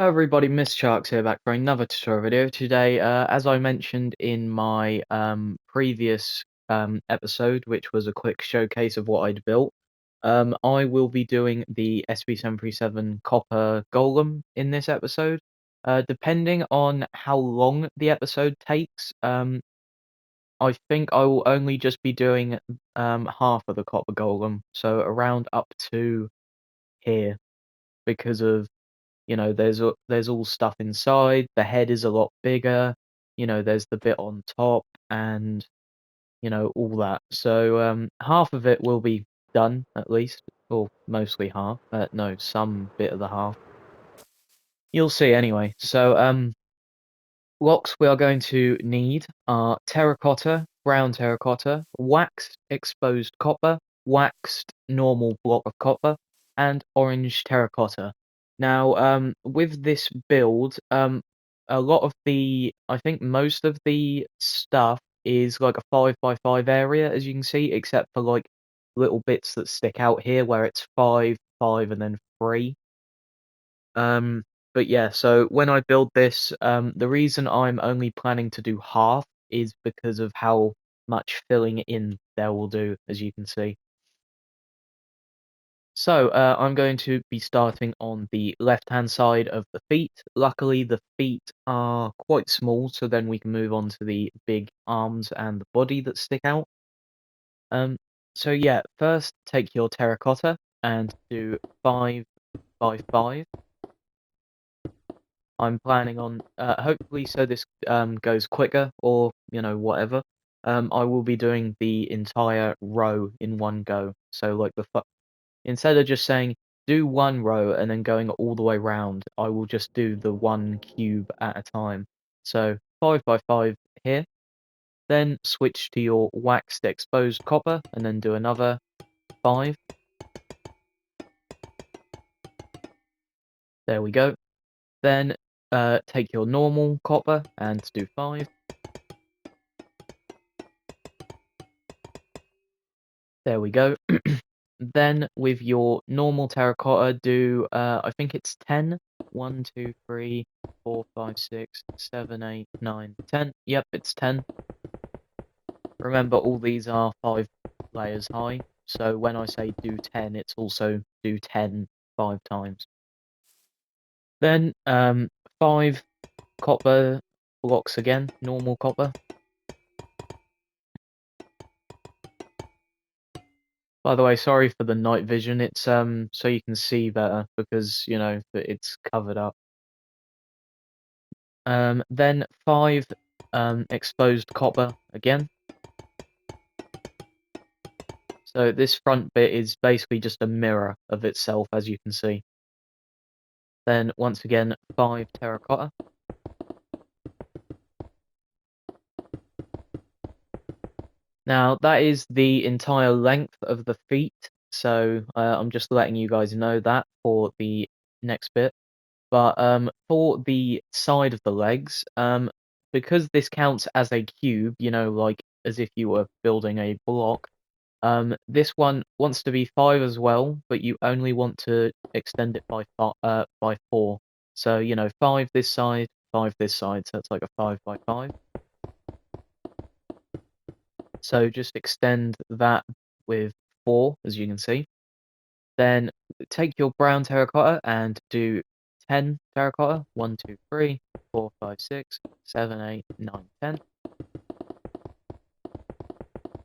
Hello everybody, Miss Sharks here back for another tutorial video. Today, as I mentioned in my previous episode, which was a quick showcase of what I'd built, I will be doing the Sb737 copper golem in this episode. Depending on how long the episode takes, I think I will only just be doing half of the copper golem, so around up to here, because of there's all stuff inside. The head is a lot bigger. There's the bit on top and all that. So half of it will be done at least, or mostly half. No, some bit of the half. You'll see anyway. So blocks we are going to need are terracotta, brown terracotta, waxed exposed copper, waxed normal block of copper, and orange terracotta. Now, with this build, a lot of I think most of the stuff is like a 5x5 area, as you can see, except for like little bits that stick out here where it's 5, 5, and then 3. But yeah, so when I build this, the reason I'm only planning to do half is because of how much filling in there will do, as you can see. So I'm going to be starting on the left-hand side of the feet. Luckily, the feet are quite small, so then we can move on to the big arms and the body that stick out. So yeah, first take your terracotta and do 5 by 5. I'm planning on hopefully so this goes quicker or whatever. I will be doing the entire row in one go. So like instead of just saying do one row and then going all the way round, I will just do the one cube at a time. So 5 by 5 here. Then switch to your waxed exposed copper and then do another 5. There we go. Then take your normal copper and do 5. There we go. Then with your normal terracotta, do I think it's 10. 1, 2, 3, 4, 5, 6, 7, 8, 9, 10. Yep, it's 10. Remember, all these are 5 layers high, so when I say do 10, it's also do 10 5 times. Then 5 copper blocks again, normal copper. By the way, sorry for the night vision. It's so you can see better because that it's covered up. Then 5 exposed copper again. So this front bit is basically just a mirror of itself, as you can see. Then once again 5 terracotta. Now that is the entire length of the feet, so I'm just letting you guys know that for the next bit. But for the side of the legs, because this counts as a cube, like as if you were building a block, this one wants to be 5 as well, but you only want to extend it by 4. So 5 this side, 5 this side, so it's like a 5 by 5. So just extend that with 4, as you can see. Then take your brown terracotta and do 10 terracotta. 1, 2, 3, 4, 5, 6, 7, 8, 9, 10.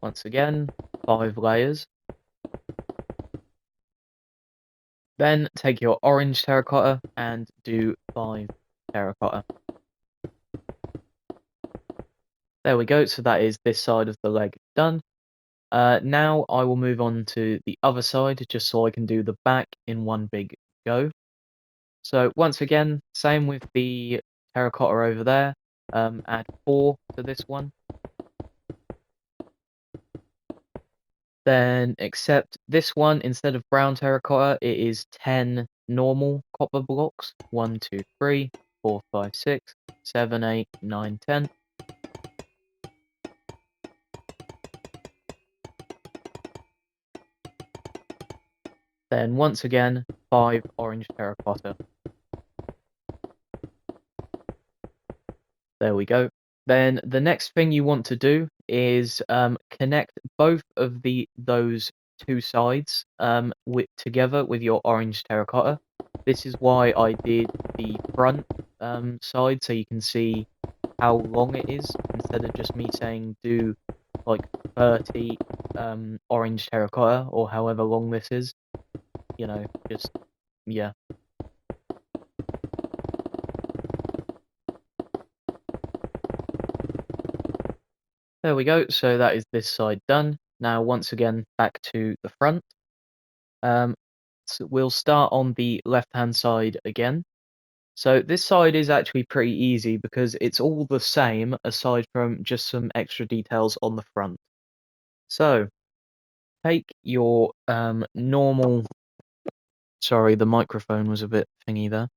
Once again, 5 layers. Then take your orange terracotta and do 5 terracotta. There we go, so that is this side of the leg done. Now I will move on to the other side, just so I can do the back in one big go. So once again, same with the terracotta over there, add 4 to this one. Then except this one, instead of brown terracotta, it is 10 normal copper blocks. 1, 2, 3, 4, 5, 6, 7, 8, 9, 10. Then once again, 5 orange terracotta. There we go. Then the next thing you want to do is connect both of those two sides together with your orange terracotta. This is why I did the front side, so you can see how long it is, instead of just me saying do like 30 orange terracotta or however long this is. Just yeah. There we go. So that is this side done. Now once again back to the front. So we'll start on the left-hand side again. So this side is actually pretty easy because it's all the same aside from just some extra details on the front. So take your normal. Sorry, the microphone was a bit thingy there.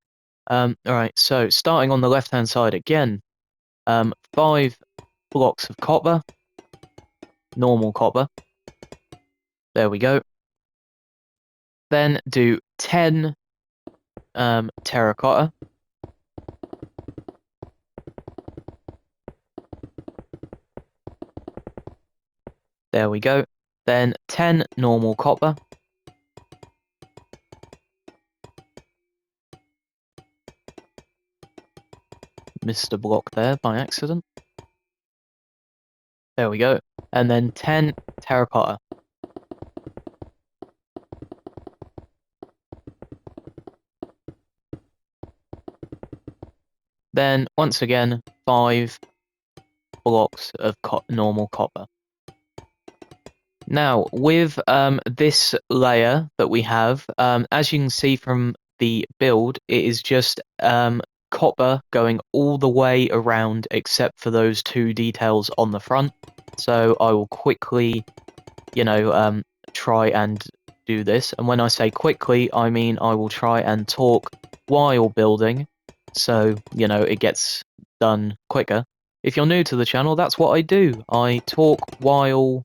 Alright, so starting on the left-hand side again, 5 blocks of copper, normal copper. There we go. Then do 10 terracotta. There we go. Then 10 normal copper. Missed a block there by accident. There we go. And then 10 terracotta. Then, once again, 5 blocks of normal copper. Now, with this layer that we have, as you can see from the build, it is just copper going all the way around except for those 2 details on the front. So I will quickly, try and do this. And when I say quickly, I mean I will try and talk while building, so, it gets done quicker. If you're new to the channel, that's what I do. I talk while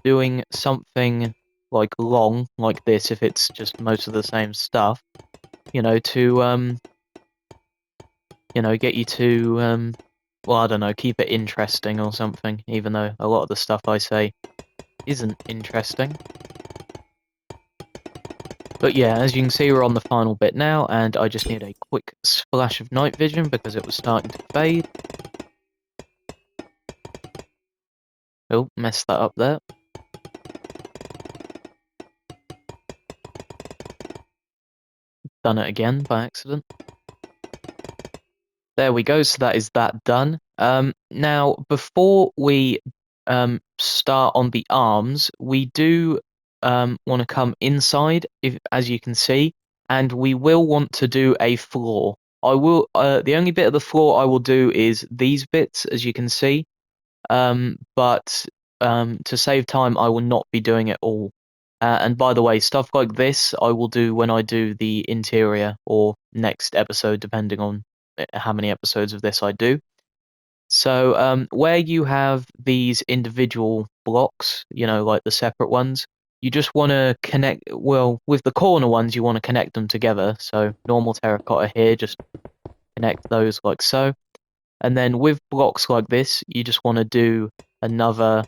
doing something like long, like this, if it's just most of the same stuff, to get you to well, I don't know, keep it interesting or something, even though a lot of the stuff I say isn't interesting. But yeah, as you can see, we're on the final bit now, and I just need a quick splash of night vision because it was starting to fade. Oh, messed that up there. Done it again by accident. There we go, so that is that done. Now, before we start on the arms, we do want to come inside, as you can see, and we will want to do a floor. The only bit of the floor I will do is these bits, as you can see, but to save time, I will not be doing it all. And by the way, stuff like this I will do when I do the interior or next episode, depending on how many episodes of this I do. So where you have these individual blocks, like the separate ones, you just want to connect, well, with the corner ones, you want to connect them together. So normal terracotta here, just connect those like so. And then with blocks like this, you just want to do another,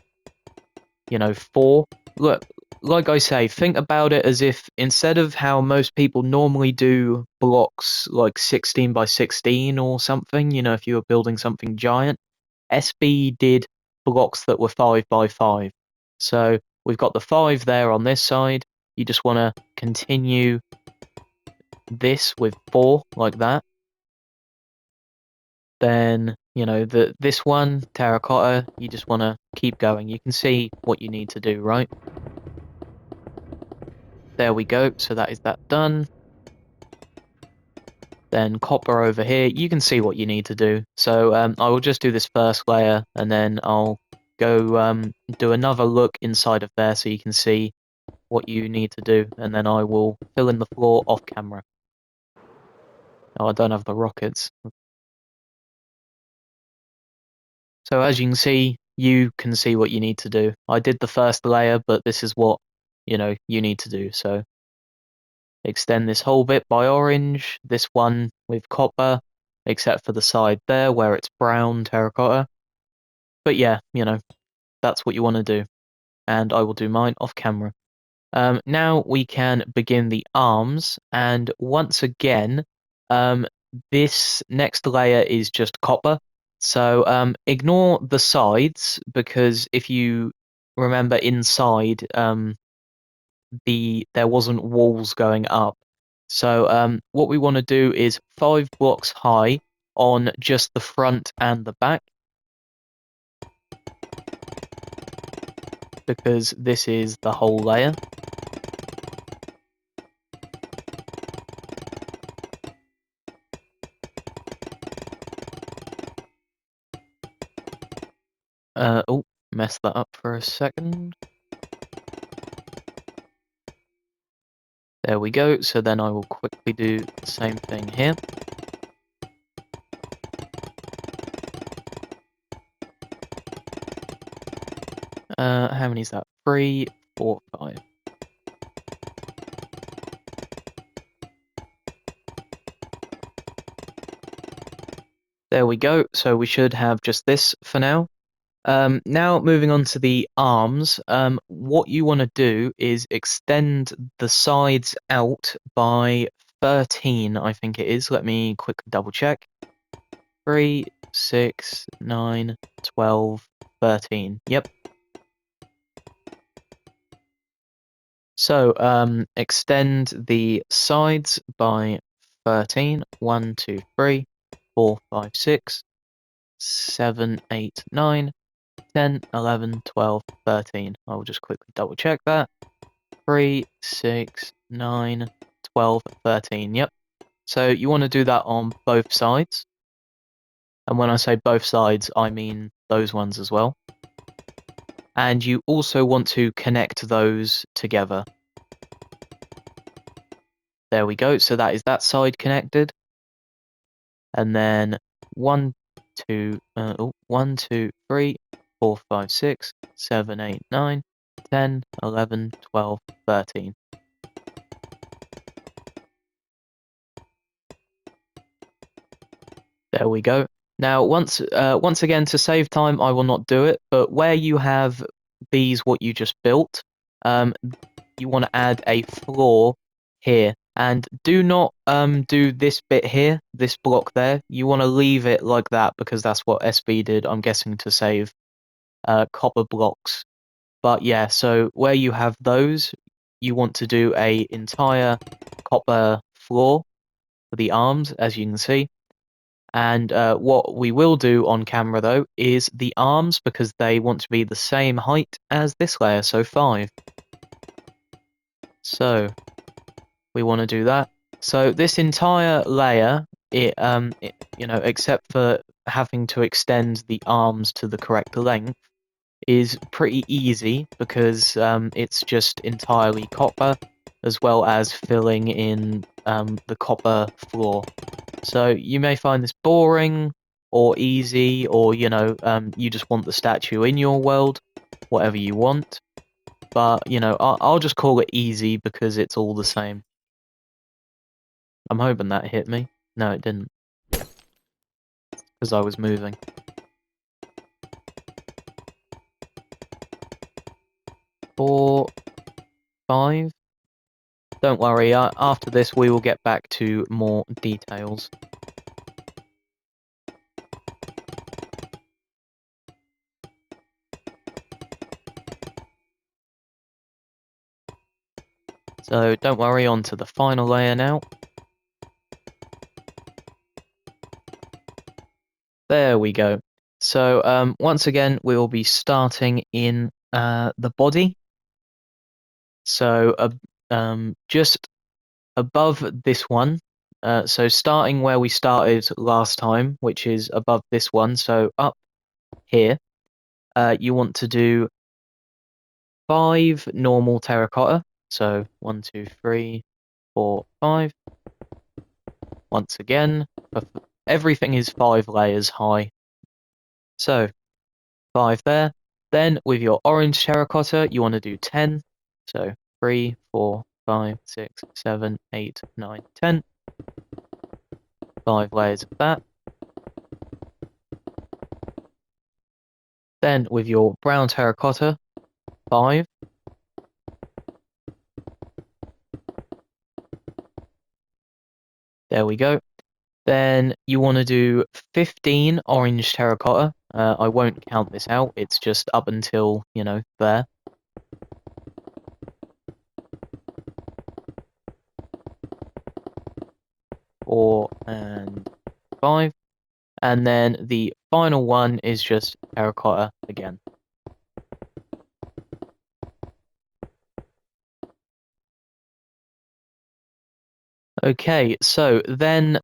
4. Look, like I say, think about it as if instead of how most people normally do blocks like 16 by 16 or something, if you were building something giant, SB did blocks that were 5 by 5. So we've got the 5 there on this side. You just want to continue this with 4 like that. Then, this one, terracotta, you just want to keep going. You can see what you need to do, right? There we go, so that is that done. Then copper over here, you can see what you need to do. So I will just do this first layer, and then I'll go do another look inside of there so you can see what you need to do, and then I will fill in the floor off camera. Oh, I don't have the rockets. So as you can see what you need to do. I did the first layer, but this is what, you need to do. So extend this whole bit by orange, this one with copper, except for the side there where it's brown terracotta. But yeah, that's what you want to do, and I will do mine off camera. Now we can begin the arms, and once again, this next layer is just copper. So ignore the sides, because if you remember inside, there wasn't walls going up. So what we want to do is 5 blocks high on just the front and the back, because this is the whole layer. Oh, messed that up for a second. There we go. So then I will quickly do the same thing here. How many is that? 3, 4, 5. There we go. So we should have just this for now. Now moving on to the arms, what you want to do is extend the sides out by 13, I think it is. Let me quickly double check. 3, 6, 9, 12, 13. Yep. So extend the sides by 13. 1, 2, 3, 4, 5, 6, 7, 8, 9, 10, 11, 12, 13. I will just quickly double check that. 3, 6, 9, 12, 13. Yep. So you want to do that on both sides. And when I say both sides, I mean those ones as well. And you also want to connect those together. There we go. So that is that side connected. And then 1, 2, 1, 2, 3, 4, 5, 6, 7, 8, 9, 10, 11, 12, 13. There we go. Now, once again, to save time, I will not do it. But where you have these, what you just built, you want to add a floor here, and do not do this bit here, this block there. You want to leave it like that, because that's what SB did. I'm guessing to save copper blocks. But yeah, so where you have those, you want to do a entire copper floor for the arms, as you can see. And what we will do on camera, though, is the arms, because they want to be the same height as this layer, so 5. So we want to do that. So this entire layer, except for having to extend the arms to the correct length, is pretty easy, because it's just entirely copper, as well as filling in the copper floor. So you may find this boring or easy, or you just want the statue in your world, whatever you want. But I'll just call it easy, because it's all the same. I'm hoping that hit me. No, it didn't, because I was moving. 4, 5. Don't worry, after this we will get back to more details. So don't worry, on to the final layer now. There we go. So once again, we will be starting in the body. So just above this one, so starting where we started last time, which is above this one, so up here, you want to do 5 normal terracotta. So 1, 2, 3, 4, 5. Once again, everything is 5 layers high. So 5 there. Then with your orange terracotta, you want to do 10. So 3, 4, 5, 6, 7, 8, 9, 10. 5 layers of that. Then with your brown terracotta, 5. There we go. Then you want to do 15 orange terracotta. I won't count this out, it's just up until, there. 4 and 5. And then the final one is just terracotta again. Okay, so then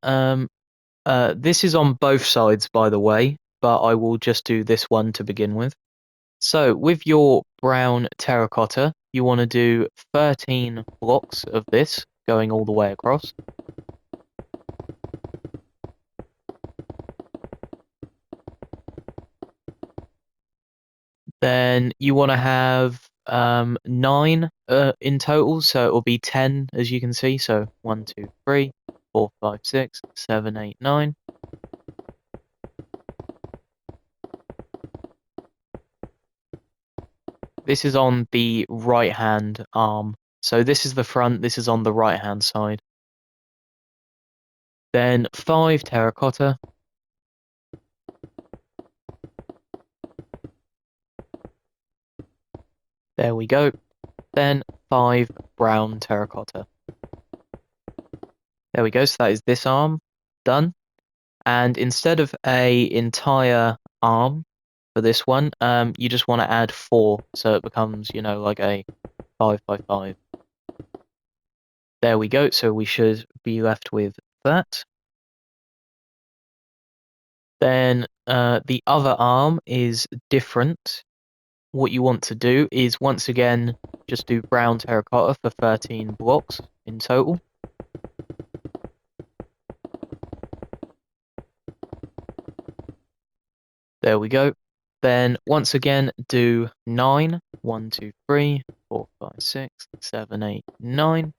this is on both sides, by the way, but I will just do this one to begin with. So with your brown terracotta, you want to do 13 blocks of this going all the way across. Then you want to have 9 in total, so it will be 10 as you can see. So 1, 2, 3, 4, 5, 6, 7, 8, 9. This is on the right hand arm. So this is the front, this is on the right hand side. Then 5 terracotta. There we go. Then 5 brown terracotta. There we go, so that is this arm done. And instead of a entire arm for this one, you just want to add 4, so it becomes, like a 5 by 5. There we go, so we should be left with that. Then the other arm is different. What you want to do is, once again, just do brown terracotta for 13 blocks in total. There we go. Then once again do 9. 1, 2, 3, 4, 5, 6, 7, 8, 9.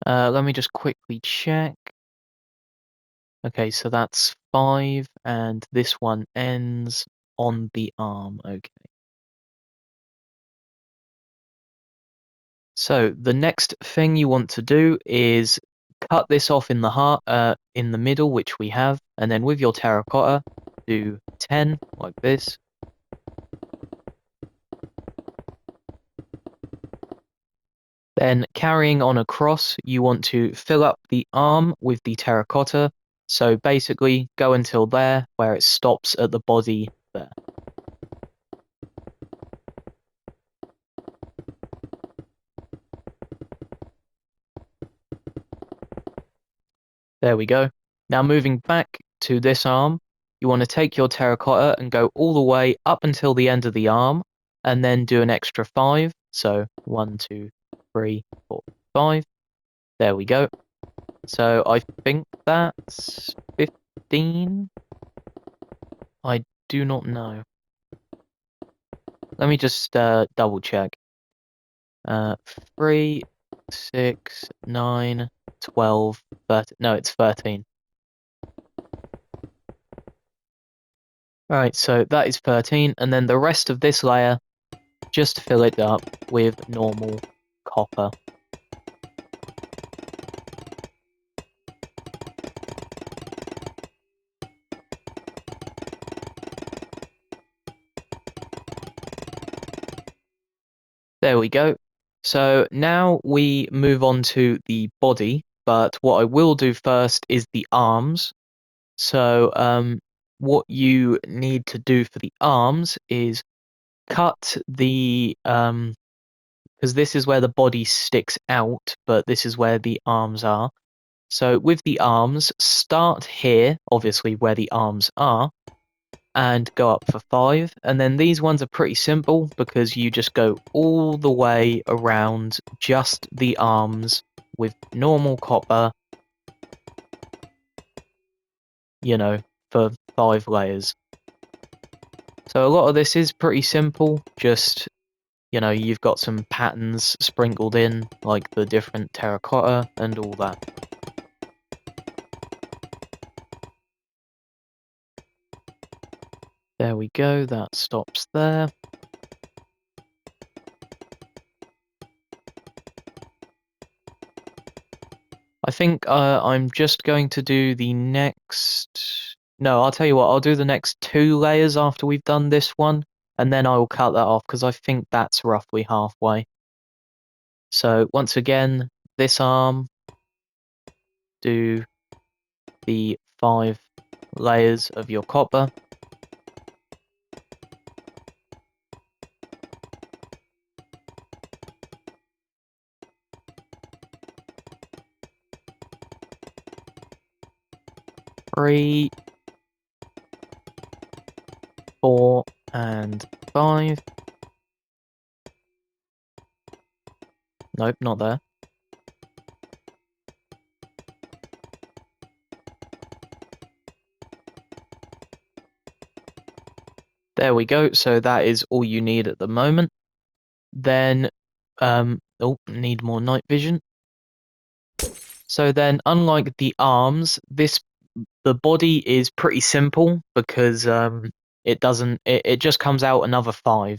Let me just quickly check. Okay, so that's 5, and this one ends on the arm. Okay. So the next thing you want to do is cut this off in the heart, in the middle, which we have, and then with your terracotta, do 10 like this. Then carrying on across, you want to fill up the arm with the terracotta. So basically go until there, where it stops at the body there. There we go. Now moving back to this arm, you want to take your terracotta and go all the way up until the end of the arm, and then do an extra 5. So 1, 2, 3, 4, 5. There we go. So I think that's 15. I do not know. Let me just double check. 3, 6, 9, 12, 13. No, it's 13. Right, so that is 13, and then the rest of this layer, just fill it up with normal copper. There we go. So now we move on to the body, but what I will do first is the arms. So what you need to do for the arms is cut the because this is where the body sticks out, but this is where the arms are. So with the arms, start here, obviously where the arms are, and go up for 5. And then these ones are pretty simple because you just go all the way around just the arms with normal copper, for 5 layers. So a lot of this is pretty simple, just you know, you've got some patterns sprinkled in, like the different terracotta and all that. There we go, that stops there. I think I'm just going to do the next... No, I'll tell you what, I'll do the next 2 layers after we've done this one, and then I will cut that off, because I think that's roughly halfway. So, once again, this arm, do the 5 layers of your copper. Three, 4, and 5. Nope, not there. There we go, so that is all you need at the moment. Then, oh, need more night vision. So then, unlike the arms, the body is pretty simple because it just comes out another 5.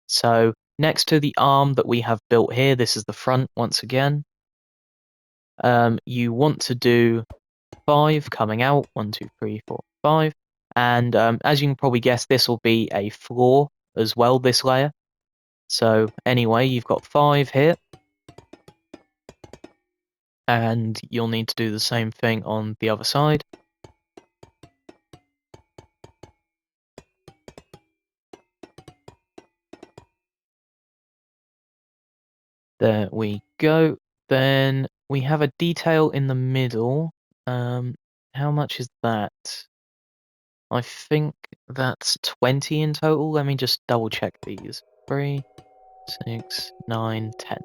So next to the arm that we have built here, this is the front once again. You want to do 5 coming out, 1, 2, 3, 4, 5, and as you can probably guess, this will be a floor as well, this layer. So anyway, you've got 5 here, and you'll need to do the same thing on the other side. There we go. Then we have a detail in the middle. How much is that? I think that's 20 in total. Let me just double check these. 3, 6, 9, 10.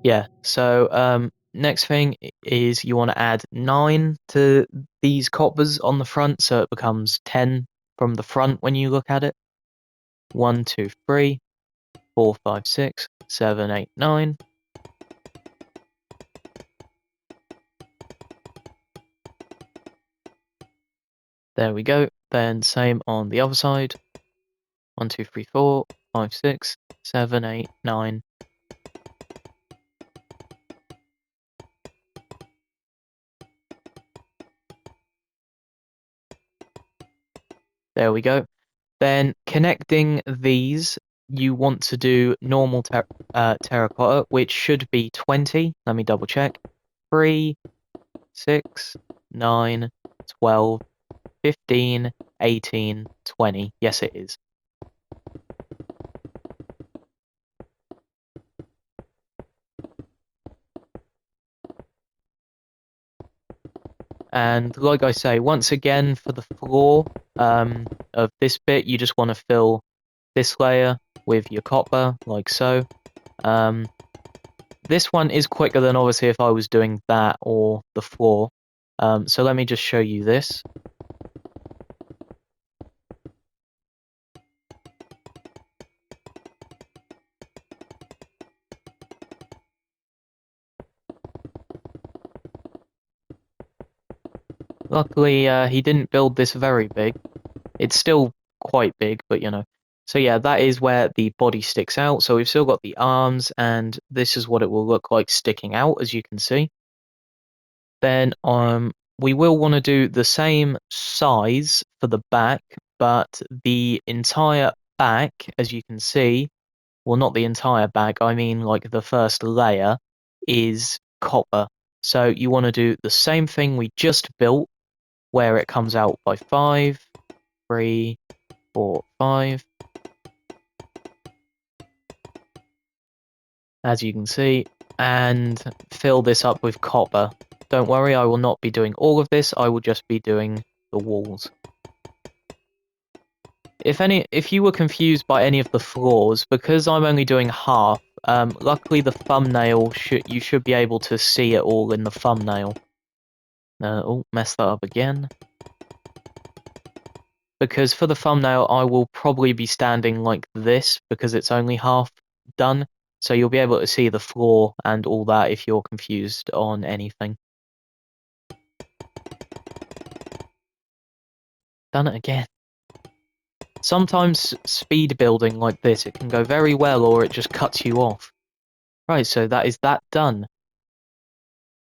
Yeah, so next thing is you want to add 9 to these coppers on the front, so it becomes 10 from the front when you look at it. 1, 2, 3, 4, 5, 6, 7, 8, 9. There we go. Then same on the other side. 1, 2, 3, 4, 5, 6, 7, 8, 9. There we go. Then connecting these, you want to do normal terracotta, which should be 20. Let me double check. 3, 6, 9, 12, 15, 18, 20. Yes, it is. And like I say, once again, for the floor of this bit, you just want to fill this layer with your copper, like so. This one is quicker than obviously if I was doing that or the floor. So let me just show you this. Luckily, he didn't build this very big. It's still quite big, but you know. So yeah, that is where the body sticks out. So we've still got the arms, and this is what it will look like sticking out, as you can see. Then we will want to do the same size for the back, but the entire back, as you can see, well, not the entire back, I mean like the first layer, is copper. So you want to do the same thing we just built, where it comes out by 5, 3, 4, 5. As you can see, and fill this up with copper. Don't worry, I will not be doing all of this, I will just be doing the walls. If you were confused by any of the floors, because I'm only doing half, luckily the thumbnail you should be able to see it all in the thumbnail. Oh, messed that up again. because for the thumbnail I will probably be standing like this because it's only half done, so you'll be able to see the floor and all that if you're confused on anything. Done it again. Sometimes speed building like this, it can go very well or it just cuts you off. Right, so that is that done.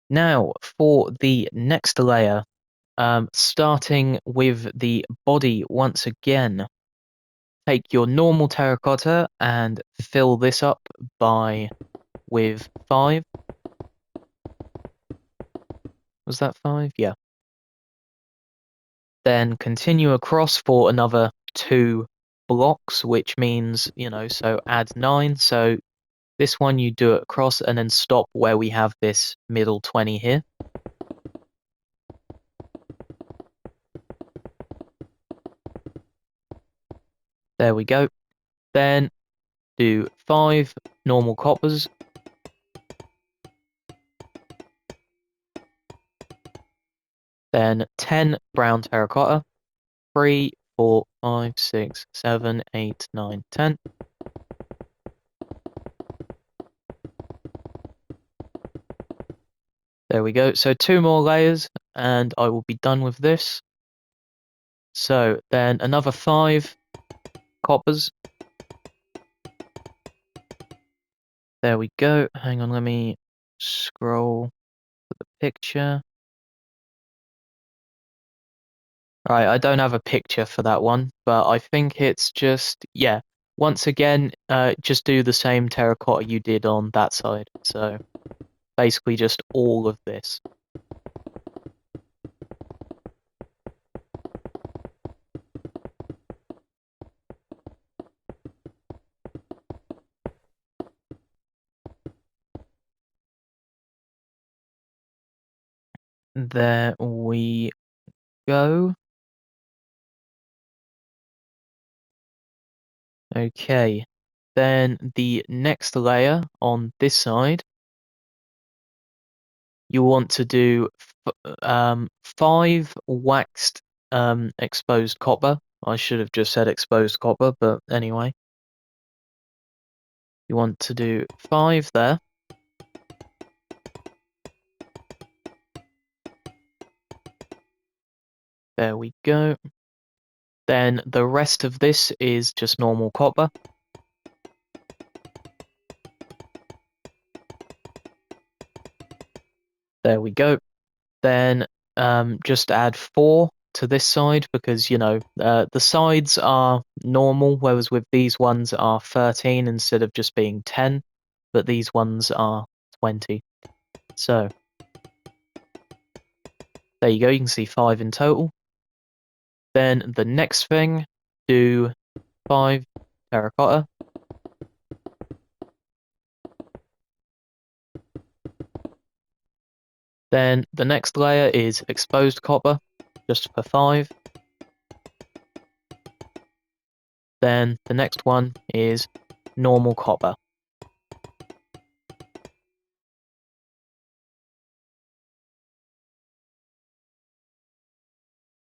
Now for the next layer, starting with the body once again. Take your normal terracotta and fill this up with 5. Was that 5? Yeah. Then continue across for another 2 blocks, which means, so add 9. So this one you do it across and then stop where we have this middle 20 here. There we go. Then do 5 normal coppers. Then 10 brown terracotta. 3, 4, 5, 6, 7, 8, 9, 10. There we go. So 2 more layers and I will be done with this. So then another 5 coppers. There we go. Hang on, let me scroll to the picture. Right, I don't have a picture for that one, but I think it's just, yeah. Once again, just do the same terracotta you did on that side. So basically just all of this. There we go. Okay, then the next layer on this side, you want to do 5 waxed exposed copper. I should have just said exposed copper, but anyway. You want to do 5 there. There we go. Then the rest of this is just normal copper. There we go. Then just add 4 to this side because, the sides are normal, whereas with these ones are 13 instead of just being 10, but these ones are 20. So there you go, you can see 5 in total. Then the next thing, do 5 terracotta. Then the next layer is exposed copper, just for 5. Then the next one is normal copper.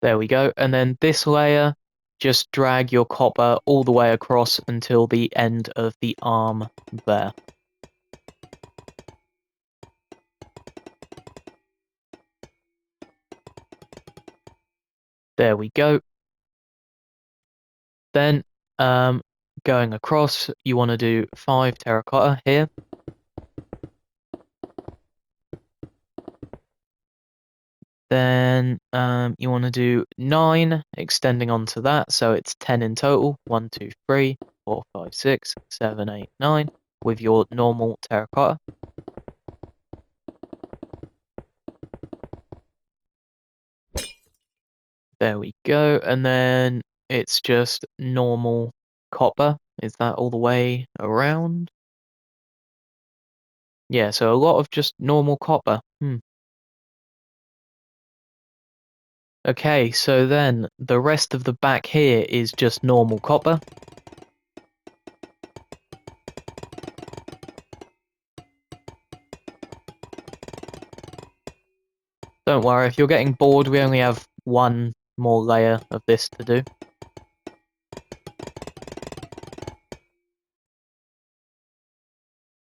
There we go. And then this layer, just drag your copper all the way across until the end of the arm there. There we go. Then, going across, you want to do 5 terracotta here. Then you want to do 9 extending onto that, so it's 10 in total. 1, 2, 3, 4, 5, 6, 7, 8, 9 with your normal terracotta. There we go, and then it's just normal copper. Is that all the way around? Yeah, so a lot of just normal copper. Okay, so then the rest of the back here is just normal copper. Don't worry, if you're getting bored, we only have one more layer of this to do.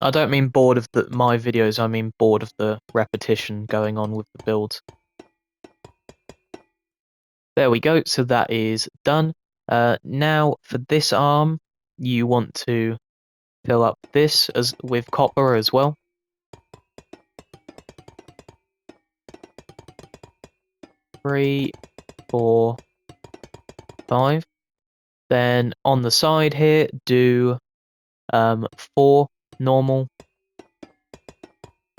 I don't mean bored of my videos, I mean bored of the repetition going on with the builds. There we go, so that is done. Now for this arm, you want to fill up this with copper as well. Three, 4, 5. Then on the side here, do 4 normal,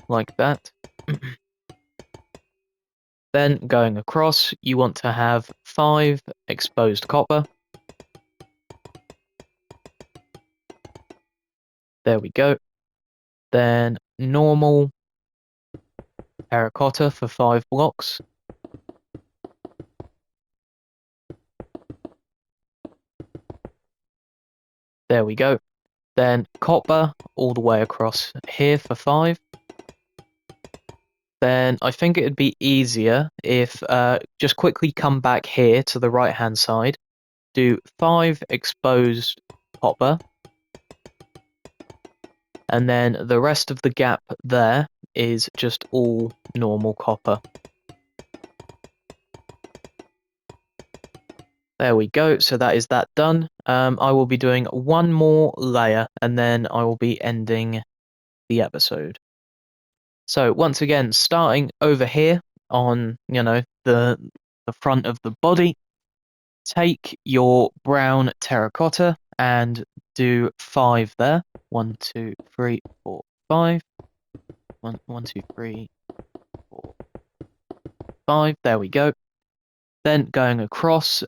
like that. Then going across, you want to have 5 exposed copper. There we go. Then normal terracotta for 5 blocks. There we go. Then copper all the way across here for 5. Then I think it'd be easier if just quickly come back here to the right hand side, do 5 exposed copper, and then the rest of the gap there is just all normal copper. There we go, so that is that done. I will be doing one more layer and then I will be ending the episode. So once again, starting over here on, the front of the body, take your brown terracotta and do 5 there. 1, 2, 3, 4, 5. 1, 2, 3, 4, 5. There we go. Then going across,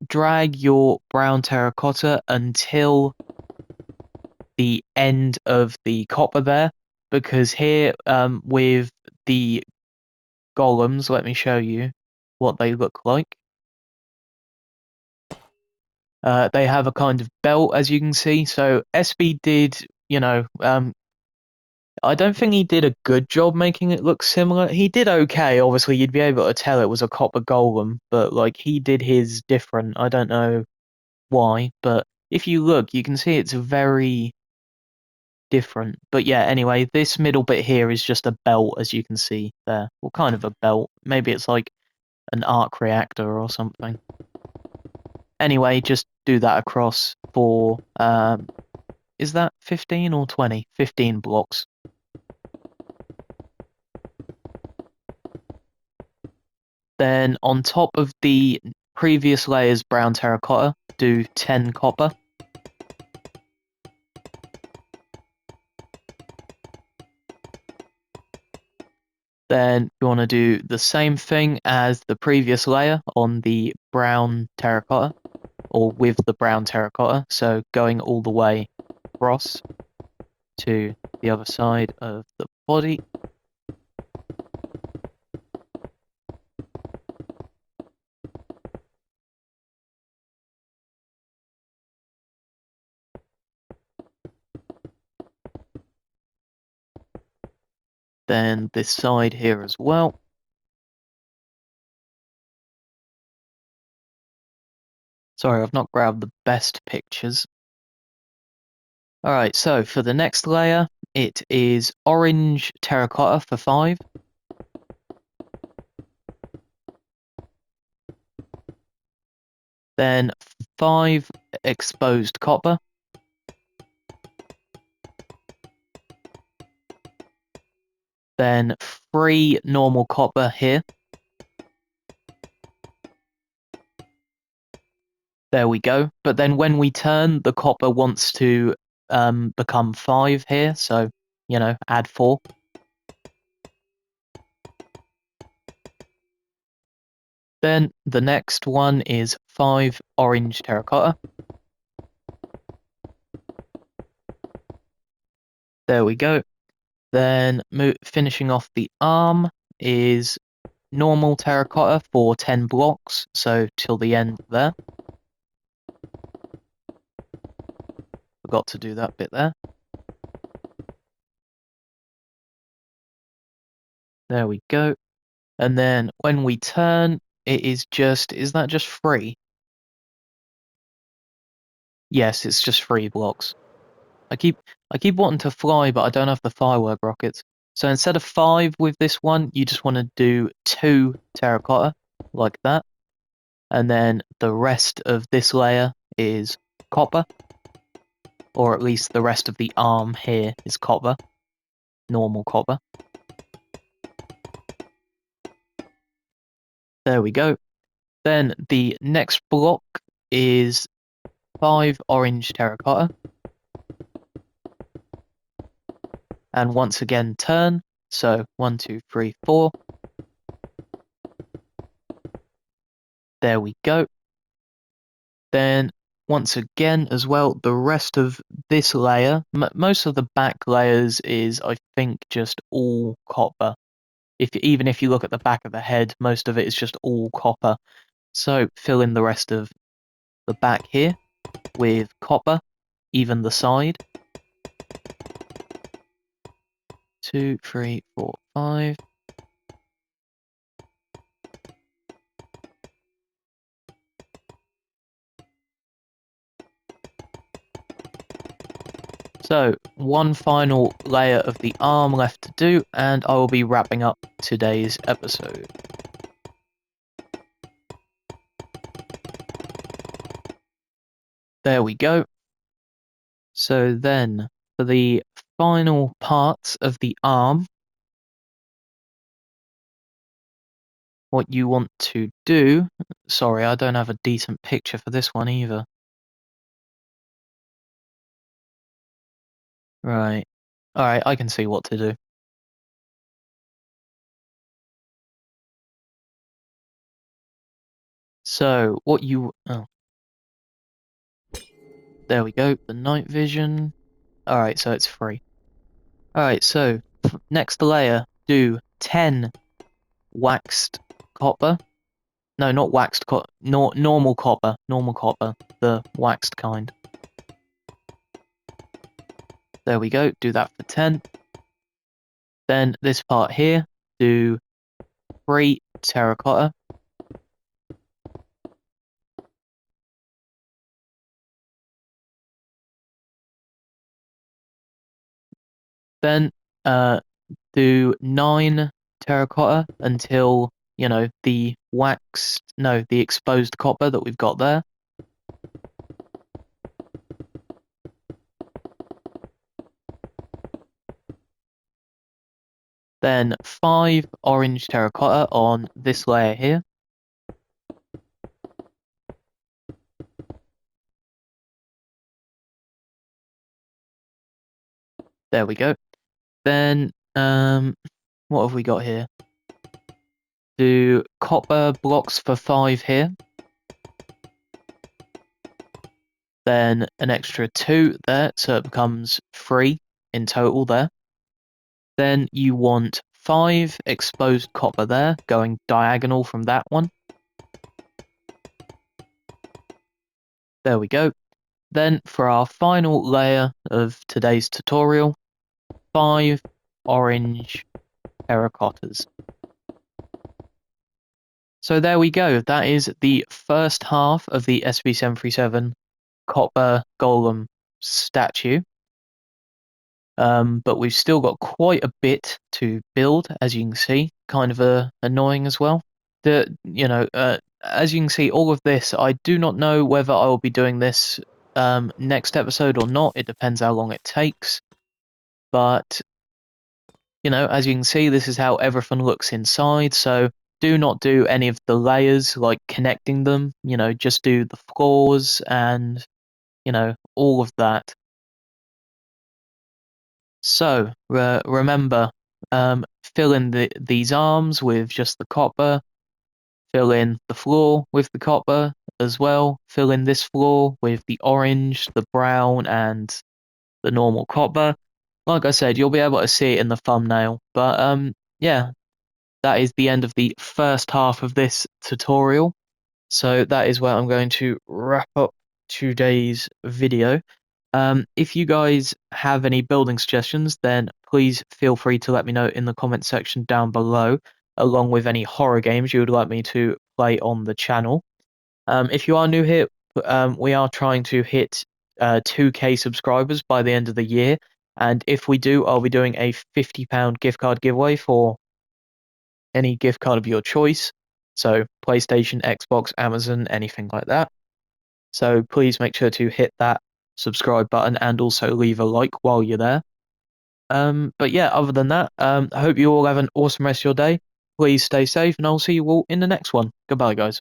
drag your brown terracotta until the end of the copper there, because here with the golems, let me show you what they look like. They have a kind of belt, as you can see. So SB did, I don't think he did a good job making it look similar. He did okay. Obviously, you'd be able to tell it was a copper golem, but like he did his different. I don't know why, but if you look, you can see it's very different. But yeah, anyway, this middle bit here is just a belt, as you can see there. Well, kind of a belt. Maybe it's like an arc reactor or something. Anyway, just do that across for, is that 15 or 20? 15 blocks. Then on top of the previous layer's brown terracotta, do 10 copper. Then you want to do the same thing as the previous layer on the brown terracotta, or with the brown terracotta, so going all the way across to the other side of the body. Then this side here as well. Sorry, I've not grabbed the best pictures. Alright, so for the next layer, it is orange terracotta for 5. Then 5 exposed copper. Then 3 normal copper here. There we go. But then when we turn, the copper wants to become 5 here, so, add 4. Then the next one is 5 orange terracotta. There we go. Then finishing off the arm is normal terracotta for 10 blocks, so till the end there. Forgot to do that bit there. There we go. And then when we turn, it is that just 3? Yes, it's just 3 blocks. I keep wanting to fly, but I don't have the firework rockets. So instead of 5 with this one, you just want to do 2 terracotta, like that. And then the rest of this layer is copper. Or at least the rest of the arm here is copper. Normal copper. There we go. Then the next block is 5 orange terracotta. And once again turn. So 1, 2, 3, 4. There we go. Then once again as well, the rest of this layer, most of the back layers is, I think, just all copper. Even if you look at the back of the head, most of it is just all copper. So fill in the rest of the back here with copper, even the side. 2, 3, 4, 5. So one final layer of the arm left to do, and I will be wrapping up today's episode. There we go. So then, for the final parts of the arm, what you want to do... Sorry, I don't have a decent picture for this one either. Right. Alright, I can see what to do. So, what you... Oh. There we go, the night vision. Alright, so it's free. Alright, so, next layer, do 10 waxed copper. No, not waxed copper. Normal copper. Normal copper. The waxed kind. There we go. Do that for 10. Then this part here, do 3 terracotta. Then do 9 terracotta until, you know, the exposed copper that we've got there. Then 5 orange terracotta on this layer here. There we go. Then, what have we got here? Do copper blocks for 5 here. Then an extra 2 there, so it becomes 3 in total there. Then you want 5 exposed copper there, going diagonal from that one. There we go. Then for our final layer of today's tutorial, 5 orange terracottas. So there we go. That is the first half of the Sb737 copper golem statue. But we've still got quite a bit to build, as you can see. Kind of annoying as well. As you can see, all of this, I do not know whether I will be doing this next episode or not. It depends how long it takes. But, as you can see, this is how everything looks inside. So do not do any of the layers, like connecting them. Just do the floors and, all of that. So, remember, fill in these arms with just the copper, fill in the floor with the copper as well, fill in this floor with the orange, the brown, and the normal copper. Like I said, you'll be able to see it in the thumbnail, but yeah, that is the end of the first half of this tutorial. So that is where I'm going to wrap up today's video. If you guys have any building suggestions, then please feel free to let me know in the comment section down below, along with any horror games you would like me to play on the channel. If you are new here, we are trying to hit 2K subscribers by the end of the year. And if we do, I'll be doing a £50 gift card giveaway for any gift card of your choice. So PlayStation, Xbox, Amazon, anything like that. So please make sure to hit that subscribe button and also leave a like while you're there. But yeah, other than that, I hope you all have an awesome rest of your day. Please stay safe, and I'll see you all in the next one. Goodbye, guys.